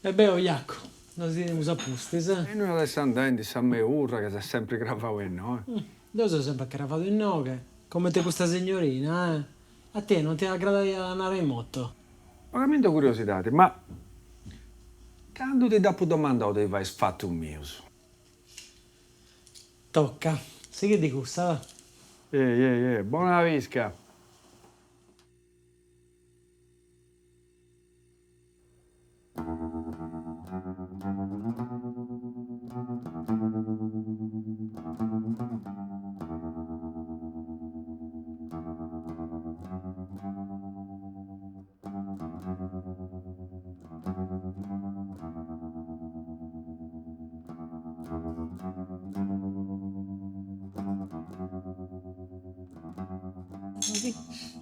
E beh, Iacco, non si usa pustis, eh? E noi adesso andando, siamo urra che si è sempre gravato in noi. Io sono sempre accarafato in noghe, come te questa signorina, eh? A te non ti aggrada di andare in moto? Pagamento curiosità, ma quando ti dopo domanda dove vai fatto un mio? Tocca. Sì che di gusta, va? Buona visca.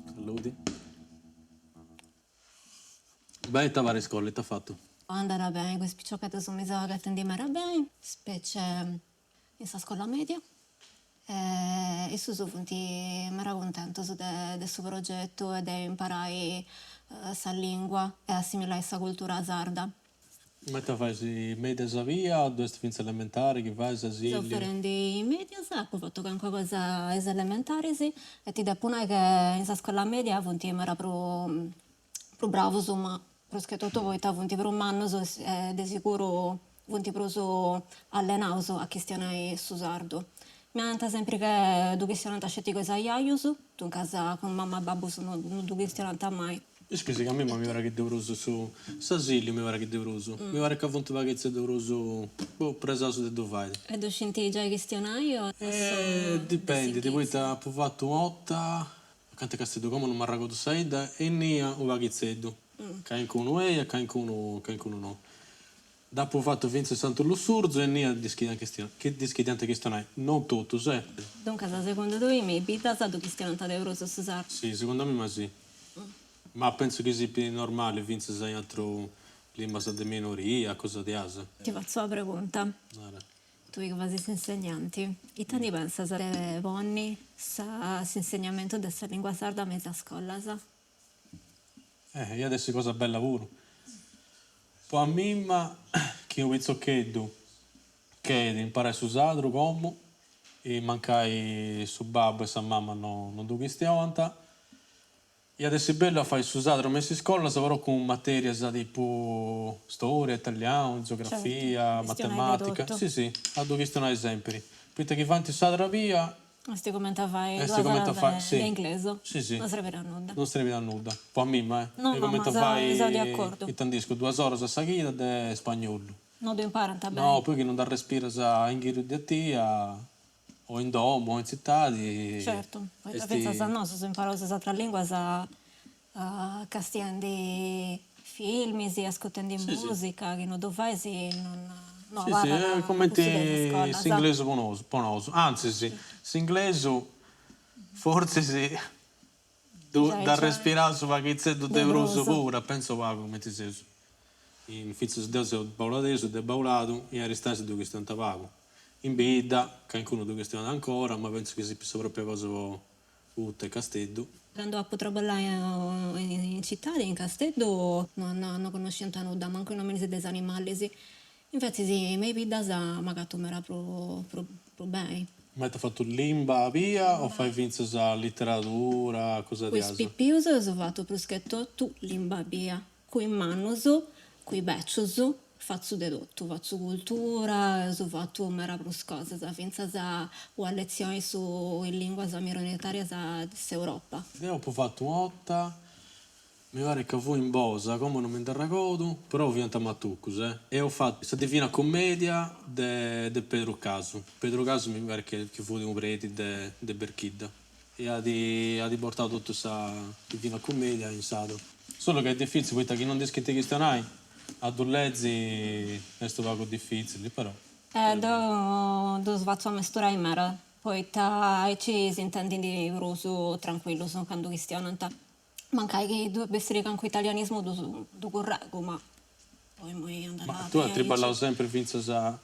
Saludi. Beh, tavare scolle, t'ha fatto. Andava bene, questi piccioccati sono mi sa che attendimmo bene, specie in questa scuola media. E su sono mi contento su del suo progetto e di imparare questa lingua e assimilare questa cultura sarda. Ma te fai media via o due finze elementari che vai Sto asili? facendo i media, ho fatto anche cosa as elementari, sì, e ti devo dire che in questa scuola media mi era più bravo, insomma, perché tutto voi avete per un anno, di sicuro avete preso allenato a questionare su sardo. Mi hanno sempre che tu questionate scetti cosa iaius, tu in casa con mamma e babbo non tu questionate mai. Scusi, che a me mi pare che devo su Sasilio, mi pare che devo mi pare che a volte va che se devo boh, presa su de dove vai. E tu scendi già questionare o Dipende, ti puoi ta provato 8, cante castedo come non mi racconto saida e nia o vagizzedo. Che uno è e che uno no. Dopo fatto Vince Santo Lussurzo e nia che dischidiante che stonai, non tutto, sai? Dunque, secondo te mi vita sa tu questionate euro su sardo? Sì, secondo me ma sì. Ma penso che sia più normale, Vince sai altro lingua di minoria, cosa di asa. Ti faccio una pregunta. Tu che fai insegnanti, e te ne pensi se ponni l'insegnamento della lingua sarda a mezza scuola, sa? Io adesso cosa bella lavoro. Poi a me, ma che io penso che imparare su sadro come e mancai su babbo e sa mamma non do questione. E adesso è bello fare su sadro messi in scuola, però con materie tipo storia, italiano, geografia, Certo, questione di matematica. tutto. Sì, a due questioni sempre. Poi che fanno sadra via, Questi come te fai e due si come ore fai, di sì. inglese? Sì. Non servirà a nulla. Non serve a nulla. Poi a me, ma No, e no, come ma te sono di fai, accordo. e tandisco 2 ore a Saghida de spagnolo. Non devo imparare, sta No, bene. poi che non da respira in giro di te, o in domo, o in città, Certo, poi e pensa se sti... no, se imparo questa lingua, sa castiando film, si ascoltando Sì, musica, che non devo fare, si non sì, vada è a come corso di te scuola, si sa? inglese ponoso. Anzi, sì, si inglese forse sì, da Già, respirare su vagizzetto de de bruso bruso. pure, penso va come ti sei. In fizzo Deus è bauladeso, de baulato, e a restare due questioni vago. In bida, che qualcuno due questioni ancora, ma penso che si sia proprio cosa utile Castello. Quando ho potuto lavorare in città, in Castello, non conoscendo nulla, manco i nomi degli animali. Sì. Infatti, sì, mi pida sa, magari tu mi era pro bene. Ma hai fatto limba via o fai vince a letteratura, cosa di Quei asa? spippius ho fatto proschetto tu l'imbabia. Qui manus, qui beccius, faccio di tutto, faccio cultura, ho fatto mera proscose, finza sa o a lezioni su in lingua minoritaria dell'Europa. Io ho fatto 8, mi pare che fu in Bosa, come non mi ricordo, però ho vinto a Mattuccus, E ho fatto questa divina commedia di Pedro Caso. Pedro Caso mi pare che fu di un prete di Berchidda. E ha portato tutta questa divina commedia in sado. Solo che è difficile, perché non descritti che stanai, a due leggi è stato poco difficile, però. Do faccio a mistura in mera. Poi ci si intende di ruso tranquillo, sono quando cristiano. Mancai che dovrebbe essere anche italianismo do correggo, ma poi mi andare Ma a tu hai triballato vedere. sempre finza sa...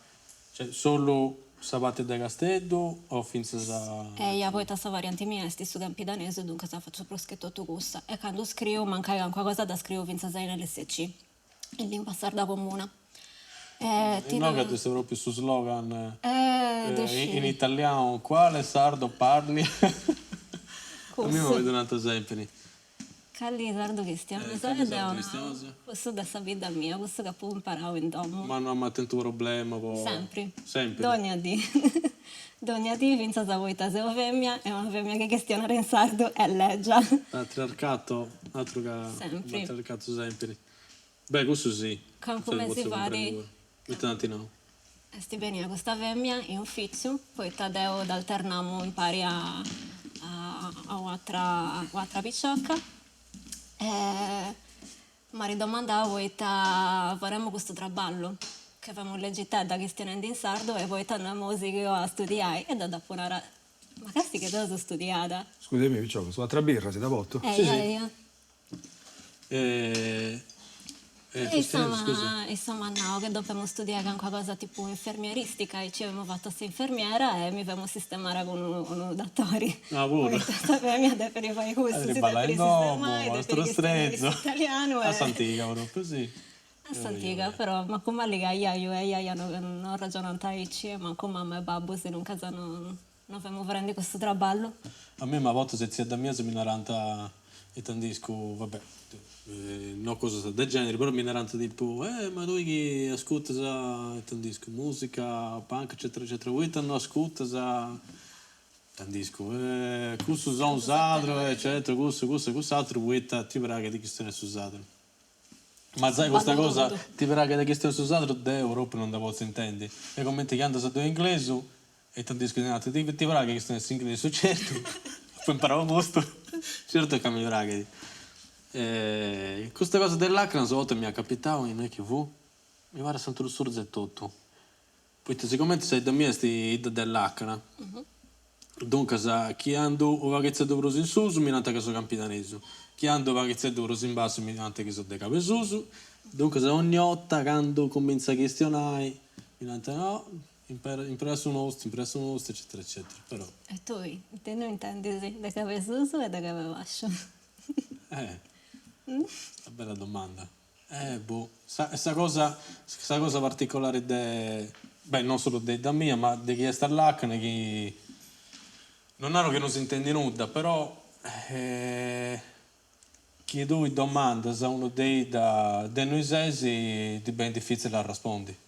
Cioè, solo Sabate da Castello o finza sa... E io poi questa variante mia è stesso campi danese, dunque faccio proschetto tutto gusto. E quando scrivo, mancai anche qualcosa da scrivo finza sai nell'SC. in lingua sarda comune. No, che sei proprio su slogan in in italiano, quale sardo parli? A me mi vedo un altro esempio. Calli sardo cristiano, Calli sardo cristiano, sì. questo da vita mia, questo che poi imparavo in domo. Ma non ha tanto problema. Sempre. Sempre. Dogna di. Dogna di, finza sa voita se femmina, è una femmina che cristiana in sardo è leggia. Patriarcato, altro che Sempre. patriarcato sempre. Beh, questo sì. Come si fa Tanti no. sti bene questa femmina in ufficio, poi Tadeo d'alternamo impari a un'altra picciocca. Ma ridomandavo poi faremo questo traballo che facciamo leggità che stiamo in sardo e poi andiamo a studiare e da dopo una ma che che sono studiata? Scusami, Picciocco, sull'altra birra sei da botto? Io. Scusa. Insomma, no, che dobbiamo studiare anche qualcosa tipo infermieristica e ci abbiamo fatto questa infermiera e mi abbiamo sistemare con un dottore. Ah, pure. Questa femmina deve fare questo, si Balla deve in domo, sistemare, al deve strezzo. italiano A Santiga, proprio sì. a Santiga, però, ma come lì io non ragiono tanto, ma come mamma e babbo se non casa non facciamo prendere questo traballo. A me una volta se zia da mia se mi narranta e tandisco, vabbè, no cosa del genere, però mi narranta tipo, ma noi che ascolta e tandisco musica, punk, eccetera, eccetera, voi non ascolta tandisco, questo sono usato, eccetera, questo altro, voi ti prega di che stiamo usando. Ma sai questa cosa, ti prega di che stiamo usando, d'Europa non da posso intendi. E commenti che andano in inglese e tandisco ti prega che stiamo in inglese, certo. Poi imparavo molto, certo che mi draghi. Questa cosa dell'acra, una volta mi è capitato in che fu, mi pare sempre lo sorzo e tutto. Poi siccome sei da me sti dell'acra, dunque chi ando o vagezza d'oro in su, mi nanta che sono campitaneso. Chi ando vagezza d'oro in basso, mi nanta che sono de capesusu. Dunque se ogni volta quando comincia a questionare, mi nanta no, impresso un host, eccetera, eccetera. Però. E tu, te non intendi sì, da cave suso e da cave vascio? Una bella domanda. Boh, questa cosa particolare beh, non solo da mia, ma di chi è sta l'acne, che non è che non si intende nulla, però chi due domande a uno dei noi sesi è ben difficile a rispondere.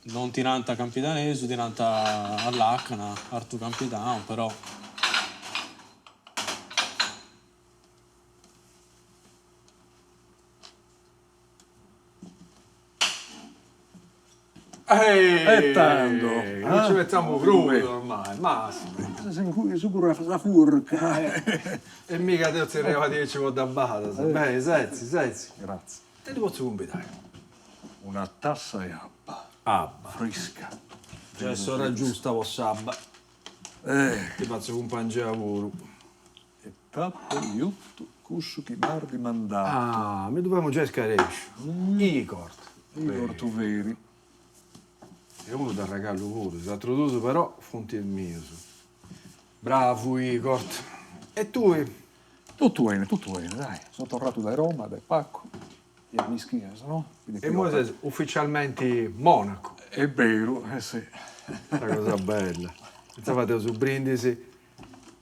Non tiranta a Campitaneso, tiranta all'Acna, Artu Campitano, però. E tanto, non ci mettiamo crudo ormai, Massimo. Sei sicuro che la furca? E mica te ti arriva a dirci con da bada. Beh, sezzi. Grazie. Te li posso compitare? Una tassa di abba, Abba. fresca. Cioè, sono giusta sabba. Ti faccio un pangea pure. E tappo io cuscio che mi ha rimandato. Ah, mi dobbiamo già scaresci. Igor. Igor, tu veri. E uno da regalo pure, l'altro tutto però fonti il mio. Bravo Igor. E tu? Tutto bene, dai. Sono tornato da Roma, da Pacco. E a Mischia, no? Quindi E ora sei ufficialmente monaco. è vero, sì. Una cosa bella. Pensavate su brindisi,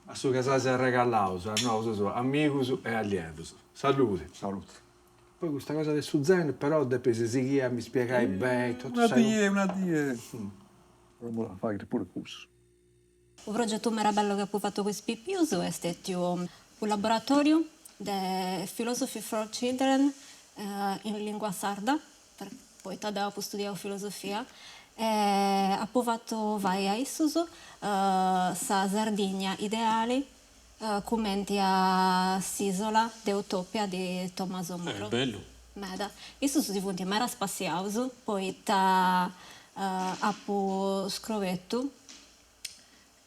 a su casa si è regalato, no, so, amigos e allietos. Salute. Salute. Poi questa cosa del su zen, però dopo se si chia mi spiegai bene, tutto Una die. Dovremmo fare pure questo. Il progetto Merabello che ho fatto con Spipiuso è stato un laboratorio di Philosophy for Children in lingua sarda, poi dopo studiavo filosofia, e ho fatto vai a Isuso, sa Sardigna ideali, commenti a Sisola de Utopia di Tommaso Moro. È bello. Meda. Isuso si funti mera spaziauso, poi ta appo scrovetto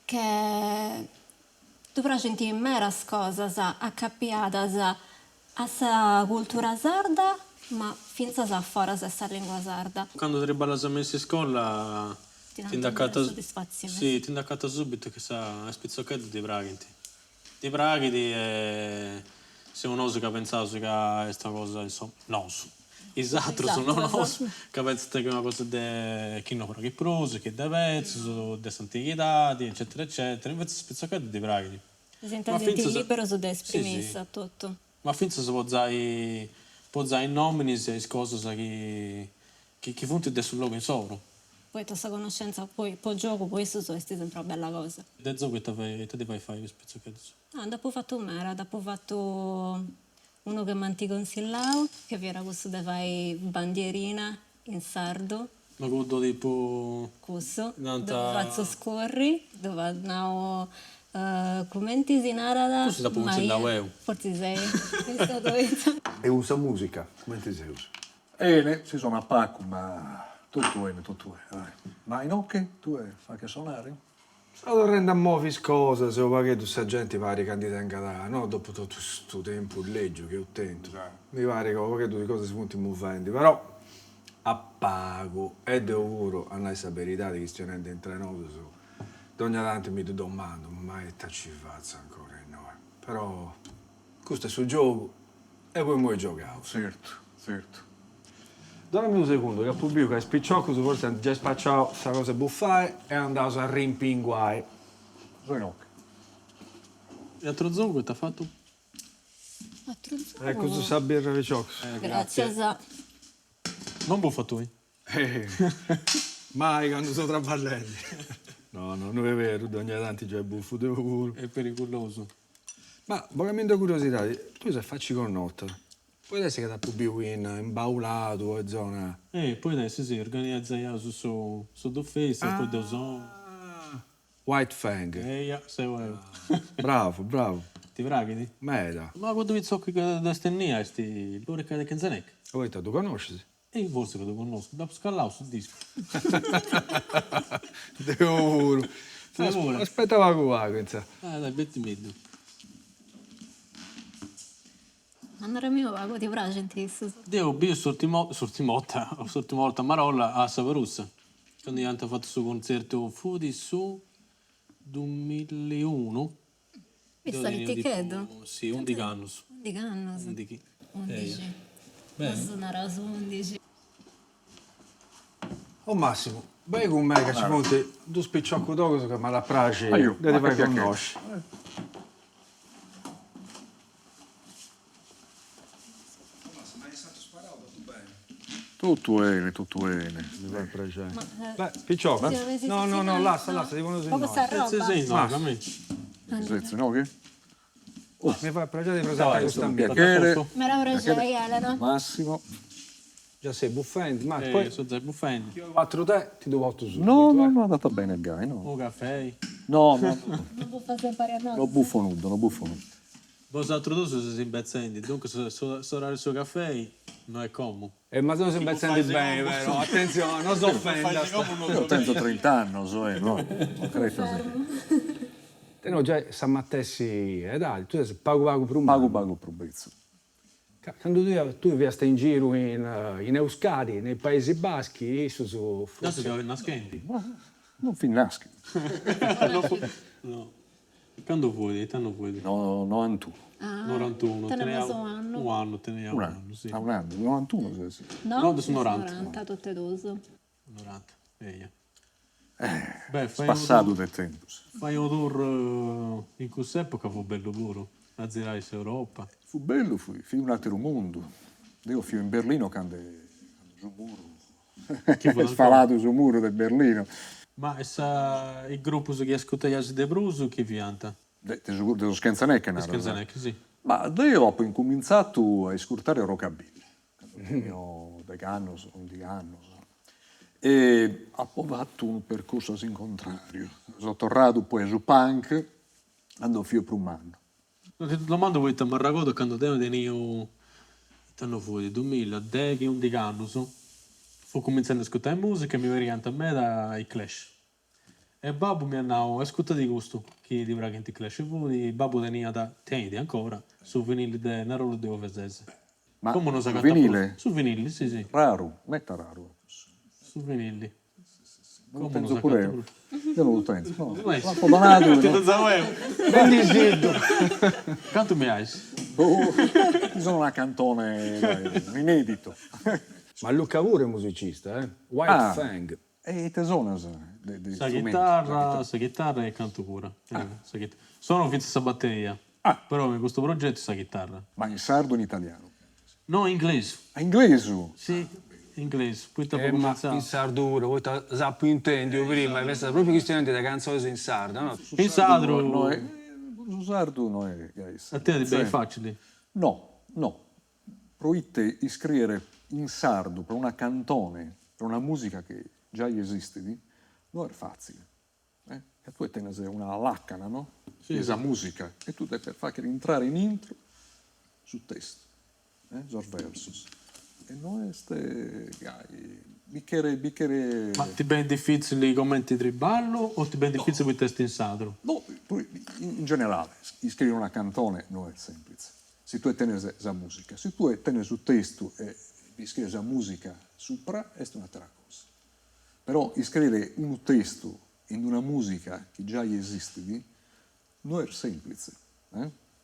che tu presenti meras cosas accappiadas a sa cultura sarda, ma finza sa fora sa lingua sarda. Quando ti balla a messa in scuola, Ti dà ti una indaccata soddisfazione. sì, ti indaccata subito che sa spizzochetto di praghiti. Di praghiti e se uno che pensava che è questa cosa, insomma, no. Esatto, Esatto, sono esatto. nos, che pensate che è una cosa che non che prosa, che da vezzo, delle antichità, eccetera, eccetera. Invece spezzacate di braghi. Si sente libero su da esprimersi a tutto. Ma finché si può usare i nomi e cose che funti sul luogo in sopra. Poi questa conoscenza, poi gioco, poi questo è sempre una bella cosa. Da zo che ti vai fare spezzacate. Ah, dopo ho fatto un'era, dopo ho fatto uno che mi hanno consigliato, che era questo da fare bandierina in sardo, Ma quello tipo... questo, Nanta- dove faccio scorri, dove andiamo commenti in arada. Questo dopo consigliavo io. Forse sei, è stato detto. E usa musica, come ti sei usa? Si sono a pacco, ma tutto bene, dai. Ma in occhi tu fai che suonare? Stato rendo a muovi cose, se vuoi che tu sta gente pare candida in Qatar, no? Dopo tutto questo tempo il leggio che ho tento. Mi pare che tu di cose si punti muovendi, però a pago e devo andare a sapere verità di chi stiano dentro noi su. Ogni tanto mi domando, ma che ci faccio ancora in noi? Però questo è sul gioco e poi muoio giocato. Certo. Dammi un secondo, che il pubblico è spicciocco, forse hanno già spacciato questa cosa buffare e è andato a rimpinguare. Sono in occhi. E altro zo che ti ha fatto? Ecco, tu sa birra di ciocco. Grazie a... Non buffa tu. Mai quando sono tra parelli. No, non è vero, ogni tanto già è buffo, devo pure. È pericoloso. Ma, vagamente curiosità, tu se facci con notte, può essere che da pubblico imbaulato e zona... Poi adesso si organizza su due feste, poi da zone. White Fang. Ja, sei vuoi. Bravo. Ti braghi? Meda. Ma quando vi so che da stennia, sti loro che canzanec. Poi tu conosci? E forse che lo conosco, dopo scallau sul disco. Devo pure. Aspettava qua, questa. Dai, betti meglio. Andare mio vago ti piace sentire. Io ho sortimo volta a Marolla a Savarussa. Quando hanno fatto il suo concerto fu di su 2001. Visto l'etichetta? Sì, 11 anni. 11 anni. 11. 11. Bene. Suonerà su 11. Oh Massimo, vai con me che ci monti due spicciocco d'oco che mi la piace, io, devi ma fai che conoscere. Tutto bene. Mi fa piacere. Ma, Beh, picciocco. sì, No, lascia, ti voglio Ma questa dire. roba? Sì, no, a me. Senza no che? Mi fa piacere di presentare questa amica. Piacere. Me la piacere, Elena. Massimo. Già sei buffente, ma poi Sono dei buffetti. io 4 te ti do 8 su. No, è andata bene il gai, no. Un caffè. No, Non può fare sempre a noi. non buffo nudo. Vosaltro due siete imbezzenti, dunque sorare il suo caffè non è comodo. Ma tu sei bezzenti bene, vero? Attenzione, non si offenda. Io tengo 30 anni, no? Non credo sì. Te no, già Sammattessi, dai, tu sei pago per un mano. Pago per prezzo. Quando tu viesti in giro in Euskadi, nei Paesi Baschi, su Adesso che nascendi. Non finnaschi. No. Quando vuoi, tanto vuoi. No, 91. 91, Tenemos un anno. Un anno, teniamo un anno, sì. A un anno, 91 sì. No, No, adesso 90. 90, tutte e due. 90, via. Beh, Passato del tempo. fai un tour in quest'epoca fu bello duro. A girare in Europa. Fu bello, fu un altro mondo. Io fui in Berlino quando sul muro. Che fu Sfalato sul muro di Berlino. Ma il gruppo che ascolta De Bruso che pianta? Dello Scanzanecca, Scanzanec, sì. Ma io ho incominciato a ascoltare rockabilly. Io 10 anni, 11 anni. E ho fatto un percorso in contrario. Sono tornato poi su punk, andavo più per un anno. Ti domando voi ti marragodo quando te tenivo tanto fuori 2010 11 anni fu cominciando a ascoltare musica e mi veniva a me dai Clash e babbo mi hanno ascoltato di gusto che di Braghetti Clash e voi babbo tenia da tendi ancora su vinili di Narolo di Ovesese Ma come non su sa vinile? su vinili sì Raro, metta raro. su vinili Non lo come penso non pure sa io. Io non lo penso. No. Vai. L'ho donato. ti No. lo sapevo Prendi zitto. quanto mi hai? Sono una cantone un inedito. Ma Luca pure è musicista, eh? White Fang. E tesonas di Sa strumenti. chitarra e canto pure. Sono finza sa batteria. Però in questo progetto sa chitarra. Ma in sardo o in italiano? No, inglese. A inglese? Sì, inglese. Poi dopo Ma cominciare. in sarduro, voi sappi intendi, io prima, è stata proprio questione di canzoni in sarda, no? In sadro. Su sardo non è, guys. A te è ben facile. No. Proite iscrivere in sardo per una cantone, per una musica che già esiste, non è facile. E tu tienes una lacana, no? Sì, esa musica. E tu devi far entrare in intro su testo, sus versos. E non è bicchiere... Ma ti ben difficile i commenti triballo o ti ben difficile con i testi in sadro? No, in generale, iscrivere una cantone non è semplice. Se tu tienes esa musica, se tu tienes su testo e iscrivi esa musica sopra, è un'altra cosa. Però iscrivere un testo in una musica che già esiste non è semplice.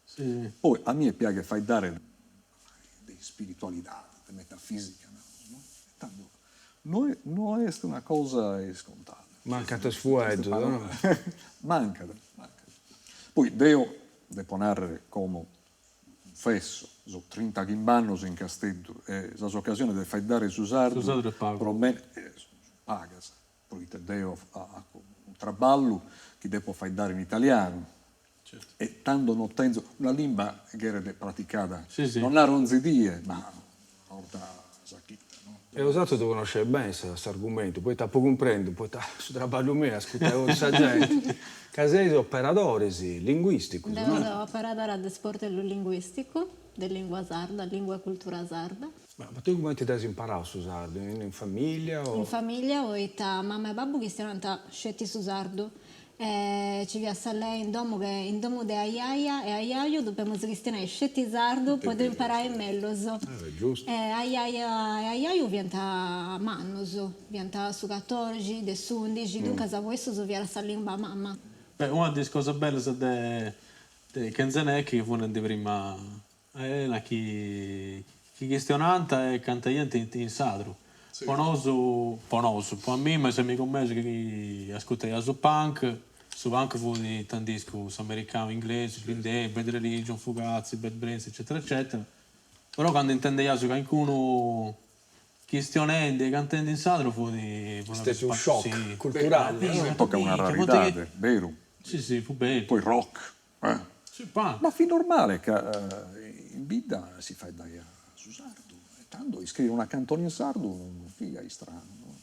Sì. Poi a me piace fai dare di spiritualità, di metafisica, no? Tanto, non è una cosa scontata. Manca te sfuegio, no? Manca. Poi Deo devo narrare come fesso, sono 30 anni in Castello, e la sua occasione di fare dare su sardo, Sardo è pago. per me pagas. Poi Deo ha un traballo che devo fare dare in italiano. Certo. E tanto non tengo una lingua che era praticata, Sì. non ha ronzidie, ma porta sacchita, no? E usato tu conosci bene questo argomento, poi ti comprendo, poi su traballo mio, ascoltare questa gente. Casei operatori, sì, linguistici. Devo operadora del sportello linguistico, di lingua sarda, lingua e cultura sarda. Ma tu come ti sei imparato su sardo? In famiglia? O... In famiglia ho mamma e babbo che stiano scetti su sardo. Ci vi lei in domo di aiaia e aiaio dobbiamo scristiane scetti sardo, poi devo imparare melloso. Giusto. Aiaia e aiaio vienta mannoso, vienta su 14, de su 11, dunque sa questo so via la lingua mamma. Beh, una delle cose belle di Kenzanecchi fu di prima è chi questionanta e canta in sadro. Sì. Ponoso, per me, ma se mi commesso che ascoltai su punk fu di tantissimo americano, inglese, Green Day, Bad Religion, Fugazzi, Bad Brains, eccetera, eccetera. Però quando intendei che qualcuno questionando e cantando in sadro fu di... È un shock culturale. Tocca una rarità, vero? Sì, fu bello. Poi rock. Sì, punk. Ma è normale che in vita si fa dare su sardo. E tanto iscrivere una cantone in sardo non figa è strano. No?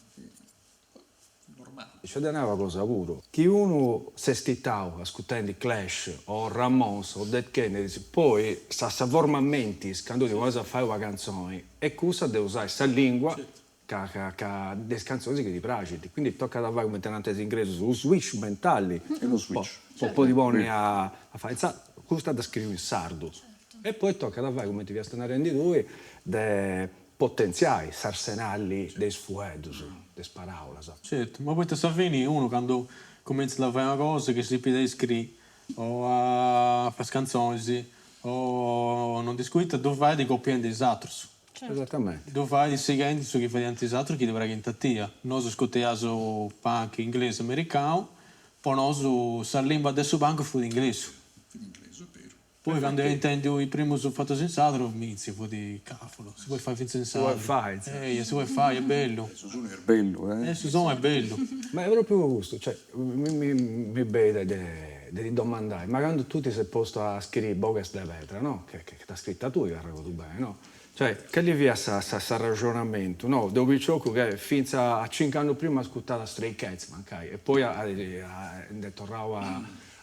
Normale. C'è una cosa pure. Chi uno si è stittato ascoltando i Clash o Ramones o Dead Kennedys, poi sa formalmente quando di cosa fare una canzone e cosa deve usare questa lingua che delle canzoni che ti piace. Quindi tocca da fare come tenente inglese su switch mentali. E lo switch. Poi ti poni a fare questo da scrivere in sardo. E poi tocca da fare come ti viene a rendere due de potenziare sarsenali dei sfueggi, delle parole. Certo, ma poi alla fine uno quando comincia a fare una cosa che si pide scrivere o a fare canzoni o non discutere, dove vai di copiare gli altri. Certo. Esattamente. Dove vai di seguire su chi fa gli altri che dovrà cantare. Noi ascoltiamo su punk inglese americano, poi noi su lingua del suo punk fu inglese. Poi quando io intendo il primo sul fatto sensato, mi inizio fu di cavolo, si può fare finta sensato. Si può fare, è bello. Susuno è bello, Susuno è bello. Ma è proprio gusto, cioè, mi vede di domandare, ma quando tu ti sei posto a scrivere Bogas de Vetra, no? Che ti ha scritta tu, che arrivato bene, no? Cioè, che gli via questo ragionamento, no? Dove ciò che fino a 5 anni prima ha ascoltato Stray Cats, mancai, e poi ha tornato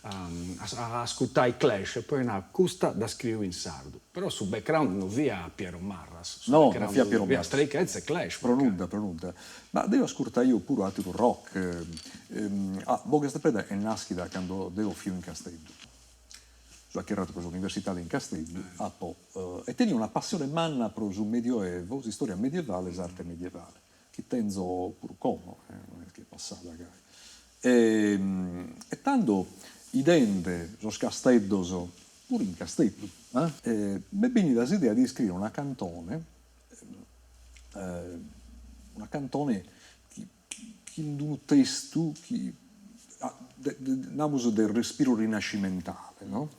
a ascoltare i Clash e poi una custa da scrivere in sardo. Però sul background non via Piero Marras. No, non via Piero Marras. Stray Cats e Clash. Pronunta. Ma devo ascoltare io pure altro rock. Bogas de Vetra è nascita quando devo fio in Castello. Sono acchierato per l'università in Castello e tenia una passione manna per sul medioevo, storia medievale e arte medievale, che tenzo pure come, non è che è passata. E tanto i dente, los castellos, pure in castello. Mi venne l'idea di scrivere una cantone che in un testo che del respiro rinascimentale, no?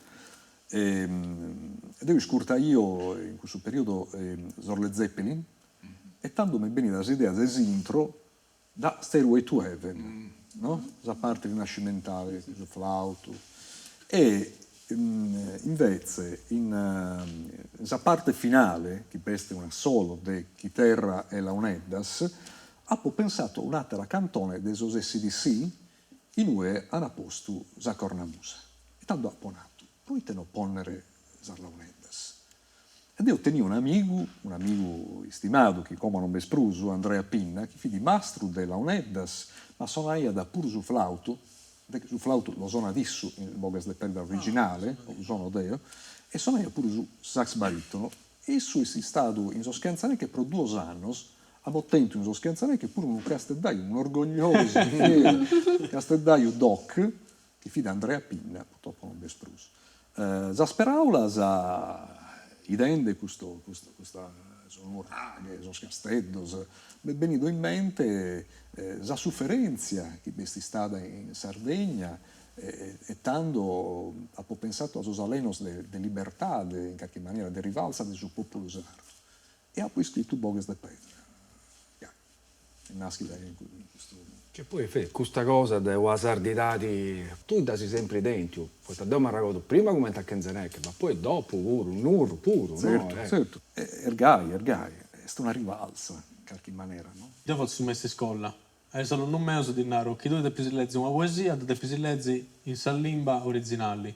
Ed io ascoltai io in questo periodo Zorle Zeppelin e tanto mi venne l'idea dell'intro da Stairway to Heaven, no? La parte rinascimentale, il flauto. E invece la parte finale, che peste una solo di chitarra e launeddas, ho pensato un'altra cantone dei SDC in cui hanno posto la cornamusa. E tanto ho ponato, poi te ne ponere la launeddas. Ed io tenia un amico stimato, che come non mi spruso, Andrea Pinna, che fu di mastro della launeddas, ma suonaia da pur su flauto, su flauto lo suona adesso in bogas de pelle originale, lo suono deo, e suonaia pure su sax baritono. E su si stato in soscanzane che per 2 anni abbiamo ottenuto in soscanzane che pure un castellaio, un orgoglioso castellaio doc, che fu da Andrea Pinna, purtroppo non mi spruso. Za speraula, za idende questa sonora, sono castello, mi è venuto in mente la sofferenza che è stata in Sardegna e tanto ho pensato a esos alenos de libertà, in qualche maniera, de rivalsa del suo popolo sardo. E ho poi scritto Bogues de Petra. Nasci da questo... Che poi questa cosa della sardità tu dai sempre dentro, poi ti abbiamo raccontato prima come a Kenzenec, ma poi dopo pure, un ur puro, certo, no? Certo. Ergai, è stata una rivalsa, in qualche maniera, no? Io faccio messo in scuola, è solo un mese di denaro, che tu devi leggere una poesia, devi leggere in lingua originale.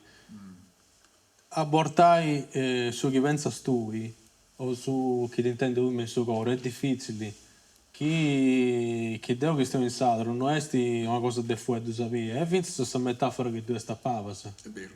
A portare su chi pensa stui, o su chi ti intende lui nel suo cuore, è difficile. Chi devo che stiamo in sadro non è una cosa di fuori, sapere, è finito questa metafora che tu stappavas. È vero.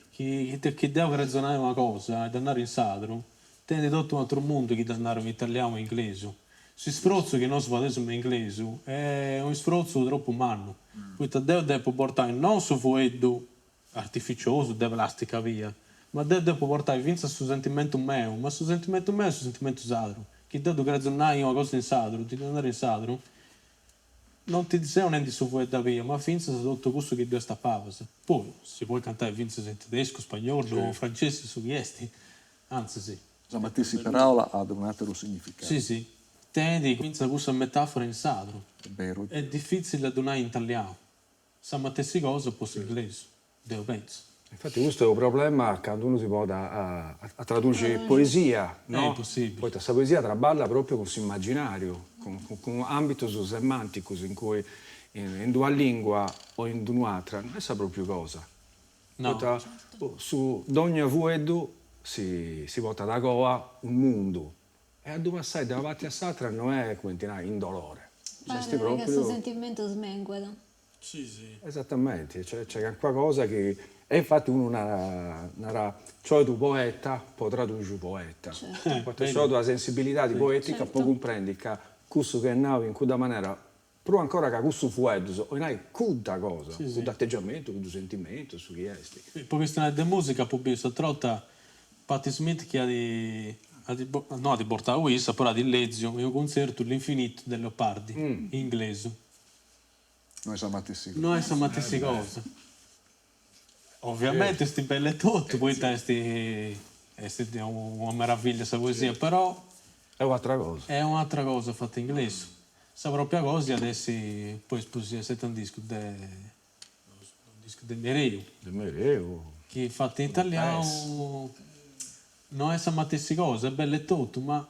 Chi devo ragionare una cosa, di andare in sadro, tiene tutto un altro mondo che di andare in italiano o in inglese. Si sfrozzo che non si fa in inglese è un sfrozzo troppo umano. Quindi devo portare non su fuoco artificioso, deve lastica via, ma devo portare vinza sul sentimento mio, ma sul sentimento mio è sul sentimento sadro. Chi devo ragionare una cosa in sadro, ti devo andare in sadro, non ti dicevo niente su fuoco via, ma finza tutto questo che Dio stappava. Poi si può cantare vinza in tedesco, spagnolo o francese su chiesti, anzi sì. La matessi parola ha un altro significato. Sì. Tendi quindi questa metafora in sadro. È vero. È difficile da donare in italiano. Se matessi cosa posso in inglese. Devo penso. Infatti questo è un problema quando uno si può a tradurre poesia, no? È impossibile. Poi questa poesia traballa proprio con questo immaginario, con un ambito semantico in cui in due lingua o in un'altra non è sa proprio cosa. No. Su ogni vuedo si vota da goa un mondo e a due assai da parte a s'altra non è quantità indolore. Pare che questo sentimento smenguada. Sì. Esattamente, c'è qualcosa che... E infatti uno narra, cioè tu poeta, può tradurre poeta. Certo. Quando c'è la sensibilità di poetica, certo. può comprendere che questo che è nato in quella maniera, però ancora che questo fuedo, o hai quella cosa, con atteggiamento, con sentimento, su chi è. Per questione di musica, poi questa volta Patti Smith che ha di portare questa, però ha di leggere un concerto L'infinito del Leopardi, in inglese. Noi siamo matessi. Non è sa matessi cosa. Ovviamente sti belle tutto, poi è una meraviglia questa poesia, però È un'altra cosa. è un'altra cosa fatta in inglese. Sa propria cosa adesso poi sposi un disco di Nereo, Del Mereo. che è fatto in italiano non è sa matessi cosa, è bello e tutto, ma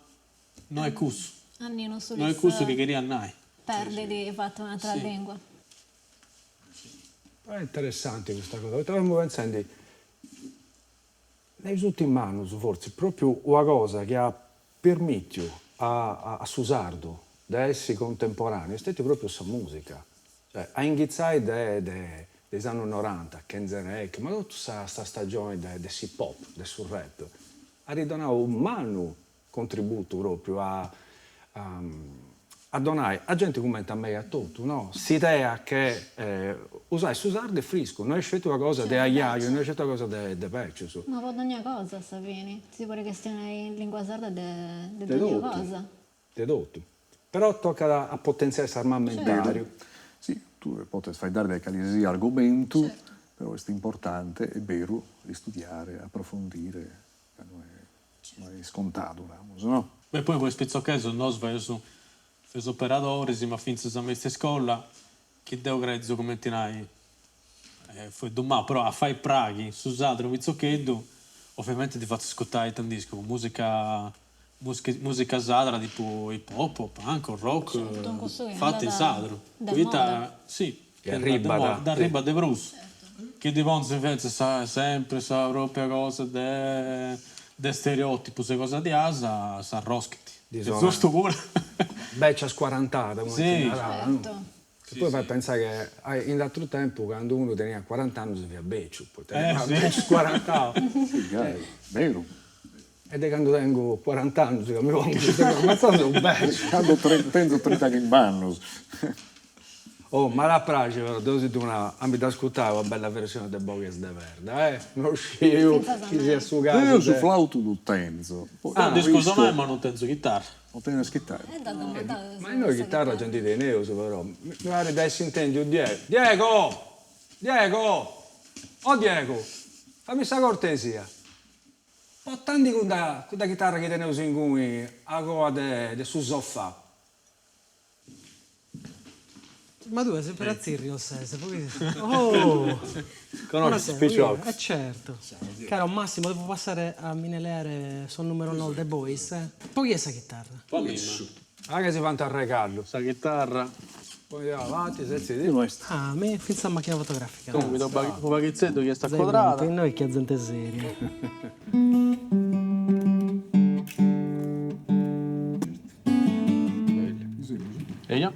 non è questo. Annino Non è questo che queria andare. perde di fatto un'altra lingua. È interessante questa cosa. Stavamo pensando, negli ultimi anni forse proprio una cosa che ha permesso a Susardo di essere contemporaneo è stata proprio questa musica. Cioè, a iniziare dagli anni 90, Kenzenec, ma tutta questa stagione del hip hop, del rap, ha ridonato un mano contributo proprio a a donare, la gente commenta a me e a tutto, no? Si idea che usare su sardo è frisco, noi scelto una cosa di aiaio, noi scelto una cosa di pesce. Su. Ma per ogni cosa, Sapini. Si vuole che stia in lingua sarda di Di ogni tutto. cosa. Di tutto. Però tocca a potenziare questo armamentario. Sì, tu potresti fare dare qualsiasi argomento, però è importante, è vero, di studiare, approfondire, non è scontato, no? E poi questo spizzocaso noi sveso gli operatori, ma finché siamo in scuola, che devo grezzo come tinai. Fu domani, però a fare praghi, su Zadro, Vizzoccheddu, ovviamente ti faccio ascoltare tantissimo, musica sadra, tipo hip hop, punk, rock, Certo, questo è fatta in da- sadro. da Vita, moda. sì, Che arriba da riba de Bruce. Che di Vonzi invece sa sempre sa propria cosa de stereotipo, se cosa di asa, sa roschiti. Di È zona. giusto pure. Beccia squarantata, come Sì. in generale, no? Certo. E poi fai pensare che in altro tempo, quando uno tenia 40 anni, si via beccio, poi sì. tenia squarantato. Sì, vero. Ed è quando tengo 40 anni, mi pongo, ma sono un beccio. Quando tengo 30 anni in vanno. Oh, ma la prace, però, devo dire una, a mi da ascoltare una bella versione del Bogues de Verda, Non scivo, Senza chi sia su caso. Io su flauto lo tenzo. No, scusa mai, ma non tengo chitarra. Non tengo schittare. È da domandare. Ma noi chitarra gente di Neus, però. Mi pare da sentendo un Diego. Diego! Diego! Oh Diego! Fammi questa cortesia. Ho tanti con la chitarra che tenevo in cui a coda del suo sofà. Ma tu sei sempre a Zirrios, Oh! Conosci Buonasera, Spicciolo? certo. Caro Massimo, devo passare a Minelere, sono numero 9 The Boys. Poi chi è sta chitarra? Anche se fanno a regalo. Sa chitarra. Poi avanti, senza Io dire. non sto. Ah, a me finza la macchina fotografica. Mi do un baghetzetto che sta Sai quadrata. quanto? Noi che gente seria. E io?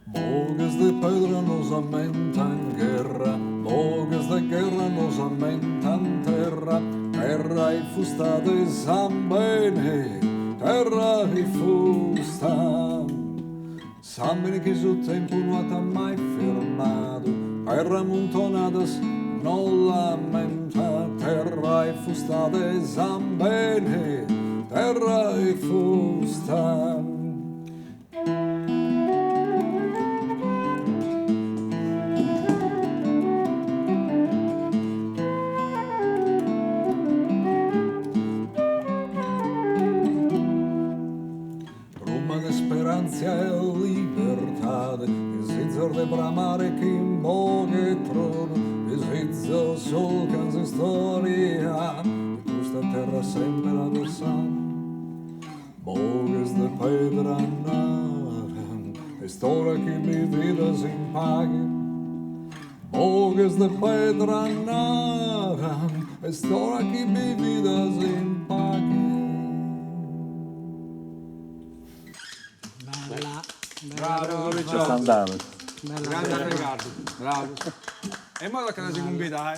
Bogues de pedra nos aumentan guerra, bogues de guerra nos aumentan terra, terra e fusta de San Bene, terra e fusta. San Bene che sul tempo non ha mai fermato, terra montonadas non lamenta, terra e fusta de San Bene, terra e fusta. Roma de speranza e libertade, desizio de bramare che in bogue trono, desizio sol canza storia, e questa terra sempre ad ossan. Bogues de pedra naran, e storia che mi vidas in paghe. Bogues de pedra naran, e storia che mi vidas in paghe. Bella. Bravo, Sta andando. Bella. Grande Riccardo. Bravo. E in modo che non si convida,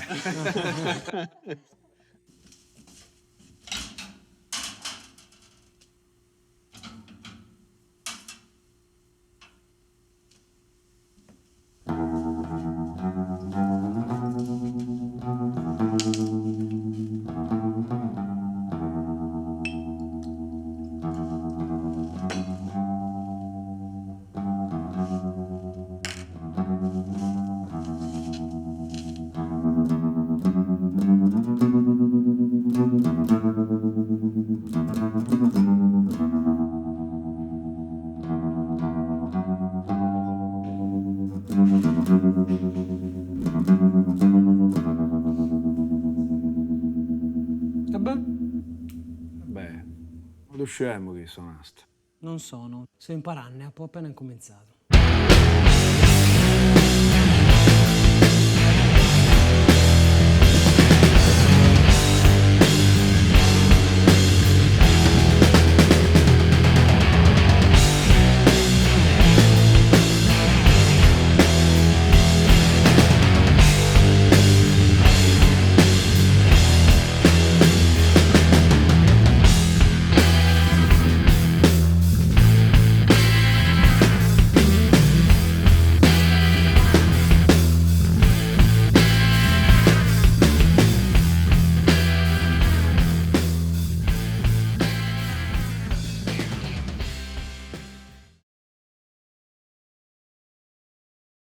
Vabbè, lo scemo che sono. Non sono, sto imparando, ho appena incominciato.